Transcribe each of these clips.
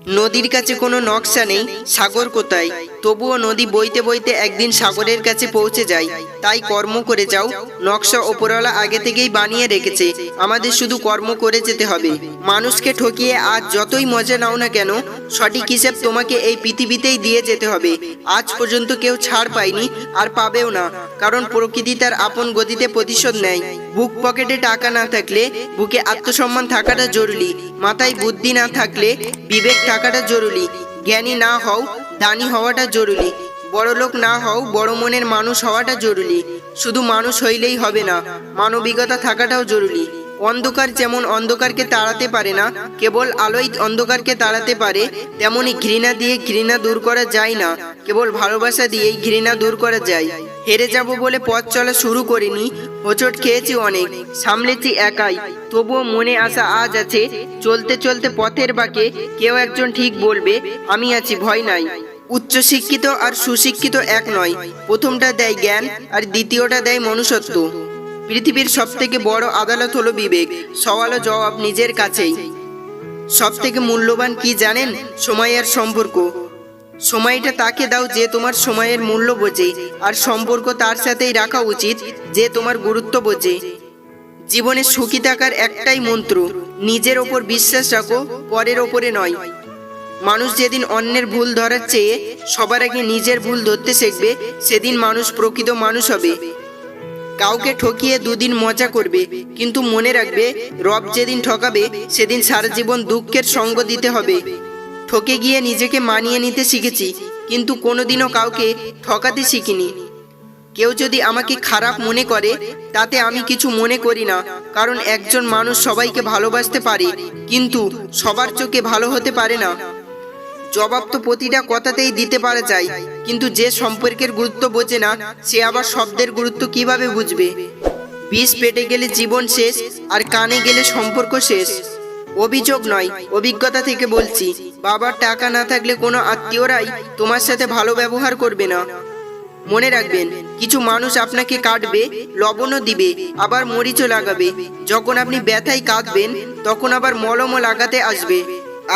নদীর কাছে কোনো নকশা নেই, সাগর কোথায়? তবুও নদী বইতে বইতে একদিন সাগরের কাছে পৌঁছে যায়। তাই কর্ম করে যাও, নকশা ওপরওয়ালা আগে থেকেই বানিয়ে রেখেছে, আমাদের শুধু কর্ম করে যেতে হবে। মানুষকে ঠকিয়ে আজ যতই মজা নাও না কেন, সঠিক হিসেব তোমাকে এই পৃথিবীতেই দিয়ে যেতে হবে। আজ পর্যন্ত কেউ ছাড় পায়নি, আর পাবেও না, কারণ প্রকৃতি তার আপন গতিতে প্রতিশোধ নেয়। বুক পকেটে টাকা না থাকলে বুকে আত্মসম্মান থাকাটা জরুরি, মাথায় বুদ্ধি না থাকলে বিবেক থাকাটা জরুরি, জ্ঞানী না হও দানি হওয়াটা জরুরি, বড়লোক না হও বড় মনের মানুষ হওয়াটা জরুরি। শুধু মানুষ হইলেই হবে না, মানবিকতা থাকাটাও জরুরি। অন্ধকার যেমন অন্ধকারকে তাড়াতে পারে না, কেবল আলোই অন্ধকারকে তাড়াতে পারে, তেমনি ঘৃণা দিয়ে ঘৃণা দূর করা যায় না, কেবল ভালোবাসা দিয়েই ঘৃণা দূর করা যায়। হেরে যাব বলে পথ চলা শুরু করিনি, হোঁচট খেয়েছি অনেক, সামলেছি একাই, তবুও মনে আশা আজ আছে। চলতে চলতে পথের বাঁকে কেউ একজন ঠিক বলবে, আমি আছি, ভয় নাই। উচ্চশিক্ষিত আর সুশিক্ষিত এক নয়, প্রথমটা দেয় জ্ঞান আর দ্বিতীয়টা দেয় মনুষ্যত্ব। পৃথিবীর সবথেকে বড় আদালত হলো বিবেক, সওয়াল ও জবাব নিজের কাছেই। সবথেকে মূল্যবান কি জানেন? সময় আর সম্পর্ক। সময়টা তাকে দাও যে তোমার সময়ের মূল্য বোঝে, আর সম্পর্ক তার সাথেই রাখা উচিত যে তোমার গুরুত্ব বোঝে। জীবনে সুখী থাকার একটাই মন্ত্র, নিজের ওপর বিশ্বাস রাখো, পরের ওপরে নয়। মানুষ যেদিন অন্যের ভুল ধরার চেয়ে সবার আগে নিজের ভুল ধরতে শিখবে, সেদিন মানুষ প্রকৃত মানুষ হবে। কাউকে ঠকিয়ে দুদিন মজা করবে, কিন্তু মনে রাখবে রব যেদিন ঠকাবে সেদিন সারা জীবন দুঃখের সঙ্গ দিতে হবে। ঠকে গিয়ে নিজেকে মানিয়ে নিতে শিখেছি, কিন্তু কোনোদিনও কাউকে ঠকাতে শিখিনি। কেউ যদি আমাকে খারাপ মনে করে তাতে আমি কিছু মনে করি না, কারণ একজন মানুষ সবাইকে ভালোবাসতে পারে, কিন্তু সবার চোখে ভালো হতে পারে না। জবাব তো প্রতিটা কথাতেই দিতে পারা যায়, কিন্তু যে সম্পর্কের গুরুত্ব বোঝে না সে আবার শব্দের গুরুত্ব কিভাবে বুঝবে? বিষ পেটে গেলে জীবন শেষ, আর কানে গেলে সম্পর্ক শেষ। অভিযোগ নয়, অভিজ্ঞতা থেকে বলছি। বাবার টাকা না থাকলে কোনো আত্মীয়রাই তোমার সাথে ভালো ব্যবহার করবে না। মনে রাখবেন, কিছু মানুষ আপনাকে কাটবে, লবণও দিবে, আবার মরিচও লাগাবে। যখন আপনি ব্যথায় কাঁদবেন তখন আবার মলমও লাগাতে আসবে।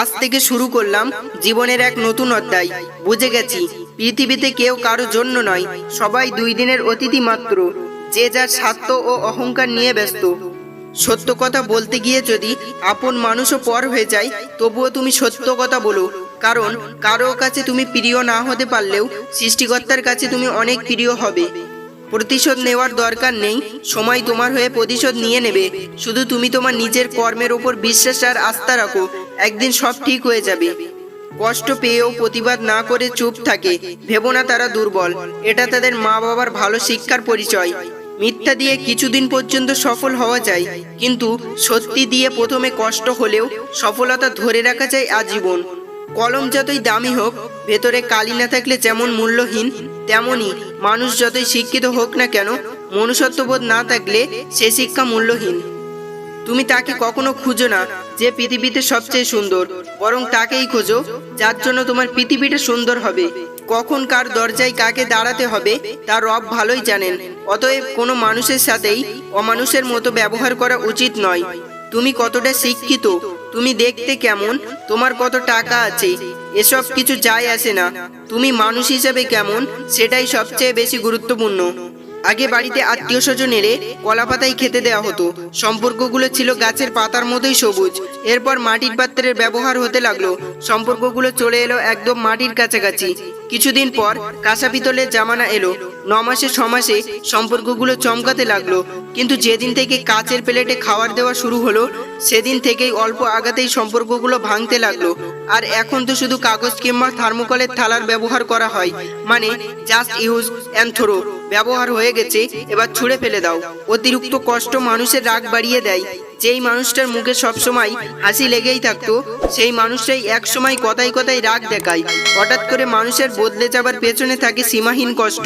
আজ থেকে শুরু করলাম জীবনের এক নতুন অধ্যায়। বুঝে গেছি পৃথিবীতে কেউ কারো জন্য নয়, সবাই 2 দিনের অতিথি মাত্র, যে যার স্বার্থ ও অহংকার নিয়ে ব্যস্ত। সত্য কথা বলতে গিয়ে যদি আপন মানুষও পর হয়ে যায়, তবুও তুমি সত্য কথা বলো, কারণ কারো কাছে তুমি প্রিয় না হতে পারলেও সৃষ্টিকর্তার কাছে তুমি অনেক প্রিয় হবে। প্রতিশোধ নেওয়ার দরকার নেই, সময় তোমার হয়ে প্রতিশোধ নিয়ে নেবে। শুধু তুমি তোমার নিজের কর্মের ওপর বিশ্বাস আর আস্থা রাখো, একদিন সব ঠিক হয়ে যাবে। কষ্ট পেয়েও প্রতিবাদ না করে চুপ থাকে, ভেবো না তারা দুর্বল, এটা তাদের মা বাবার ভালো শিক্ষার পরিচয়। মিথ্যা দিয়ে কিছুদিন পর্যন্ত সফল হওয়া যায়, কিন্তু সত্যি দিয়ে প্রথমে কষ্ট হলেও সফলতা ধরে রাখা যায় আজীবন। কলম যতই দামি হোক, ভেতরে কালি না থাকলে যেমন মূল্যহীন, তেমনি মানুষ যতই শিক্ষিত হোক না কেন, মনুষ্যত্ববোধ না থাকলে সে শিক্ষা মূল্যহীন। তুমি তাকে কখনো খুঁজো না যে পৃথিবীতে সবচেয়ে সুন্দর, বরং তাকেই খোঁজো যার জন্য তোমার পৃথিবীটা সুন্দর হবে। কখন কার দরজায় কাকে দাঁড়াতে হবে তা রব ভালোই জানেন। অতএব কোনো মানুষের সাথেই অমানুষের মতো ব্যবহার করা উচিত নয়। তুমি কতটা শিক্ষিত, তুমি দেখতে কেমন, তোমার কত টাকা আছে, এসব কিছু যায় আসে না। তুমি মানুষ হিসেবে কেমন, সেটাই সবচেয়ে বেশি গুরুত্বপূর্ণ। আগে বাড়িতে আত্মীয় স্বজন এলে কলা পাতাই খেতে দেওয়া হতো, সম্পর্কগুলো ছিল গাছের পাতার মতোই সবুজ। এরপর মাটির পাত্রের ব্যবহার হতে লাগলো, সম্পর্কগুলো চলে এলো একদম মাটির কাছাকাছি। কিছুদিন পর কাঁসা পিতলের জামানা এলো, 9 মাসে 6 মাসে সম্পর্কগুলো চমকাতে লাগলো। কিন্তু যেদিন থেকে কাচের প্লেটে খাবার দেওয়া শুরু হলো, সেদিন থেকেই অল্প আগাতেই সম্পর্কগুলো ভাঙতে লাগলো। আর এখন তো শুধু কাগজ কিংবা থার্মোকলের থালার ব্যবহার করা হয়, মানে জাস্ট ইউজ অ্যান্ড থ্রো ব্যবহার হয়ে গেছে, এবার ছুঁড়ে ফেলে দাও। অতিরিক্ত কষ্ট মানুষের রাগ বাড়িয়ে দেয়। যেই মানুষটার মুখে সবসময় হাসি লেগেই থাকতো, সেই মানুষটাই একসময় কথায় কথায় রাগ দেখায়। হঠাৎ করে মানুষের বদলে যাবার পেছনে থাকে সীমাহীন কষ্ট,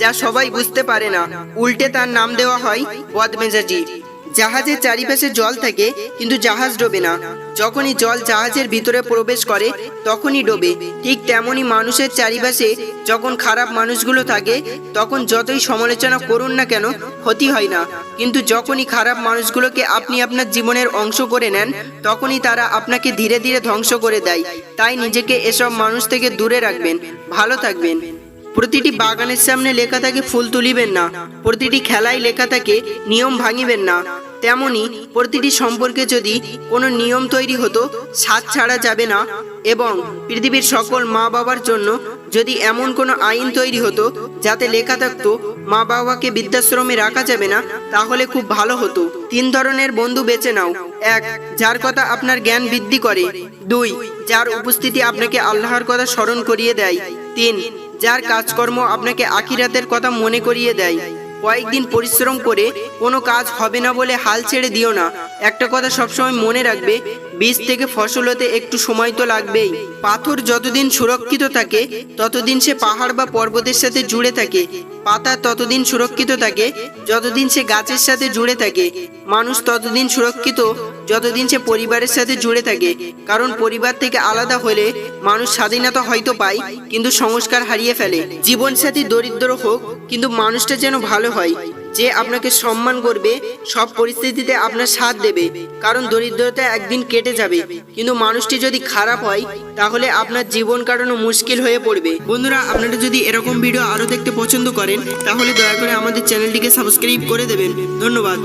যা সবাই বুঝতে পারে না। উল্টে তার নাম দেওয়া হয় বদমেজাজি। জাহাজের চারিপাশে জল থাকে কিন্তু জাহাজ ডোবে না। যখনই জল জাহাজের ভিতরে প্রবেশ করে তখনই ডোবে। ঠিক তেমনি মানুষের চারিপাশে যখন খারাপ মানুষগুলো থাকে তখন যতই সমালোচনা করুন না কেন ক্ষতি হয় না, কিন্তু যখনই খারাপ মানুষগুলোকে আপনি আপনার জীবনের অংশ করে নেন তখনই তারা আপনাকে ধীরে ধীরে ধ্বংস করে দেয়। তাই নিজেকে এসব মানুষ থেকে দূরে রাখবেন। ভালো থাকবেন। প্রতিটি বাগানের সামনে লেখা থাকে ফুল তুলিবেন না, প্রতিটি খেলায় লেখা থাকে নিয়ম ভাঙিবেন না। তেমনি প্রতিটি সম্পর্কে যদি কোনো নিয়ম তৈরি হতো সাথ ছাড়া যাবে না, এবং পৃথিবীর সকল মা বাবার জন্য যদি এমন কোনো আইন তৈরি হতো যাতে লেখা থাকতো মা বাবাকে বৃদ্ধাশ্রমে রাখা যাবে না, তাহলে খুব ভালো হতো। 3 ধরনের বন্ধু বেছে নাও। 1, যার কথা আপনার জ্ঞান বৃদ্ধি করে। 2, যার উপস্থিতি আপনাকে আল্লাহর কথা স্মরণ করিয়ে দেয়। 3, যার কাজকর্ম আপনাকে আখিরাতের কথা মনে করিয়ে দেয়। কয়েকদিন পরিশ্রম করে কোনো কাজ হবে না বলে হাল ছেড়ে দিও না। একটা কথা সবসময় মনে রাখবে, বীজ থেকে ফসল হতে একটু সময় তো লাগবেই। পাথর যতদিন সুরক্ষিত থাকে ততদিন সে পাহাড় বা পর্বতের সাথে জুড়ে থাকে। পাতা ততদিন সুরক্ষিত থাকে যতদিন সে গাছের সাথে জুড়ে থাকে। মানুষ ততদিন সুরক্ষিত যতদিন সে পরিবারের সাথে জুড়ে থাকে, কারণ পরিবার থেকে আলাদা হলে মানুষ স্বাধীনতা হয়তো পায় কিন্তু সংস্কার হারিয়ে ফেলে। জীবনসাথী দরিদ্র হোক কিন্তু মানুষটা যেন ভালো হয়, যে আপনাকে সম্মান করবে, সব পরিস্থিতিতে আপনার সাথ দেবে, কারণ দরিদ্রতা একদিন কেটে যাবে। কিন্তু মানুষটি যদি খারাপ হয় তাহলে আপনার জীবন কাটানো মুশকিল হয়ে পড়বে। বন্ধুরা, আপনারা যদি এরকম ভিডিও আরো দেখতে পছন্দ করেন তাহলে দয়া করে আমাদের চ্যানেলটিকে সাবস্ক্রাইব করে দেবেন। ধন্যবাদ।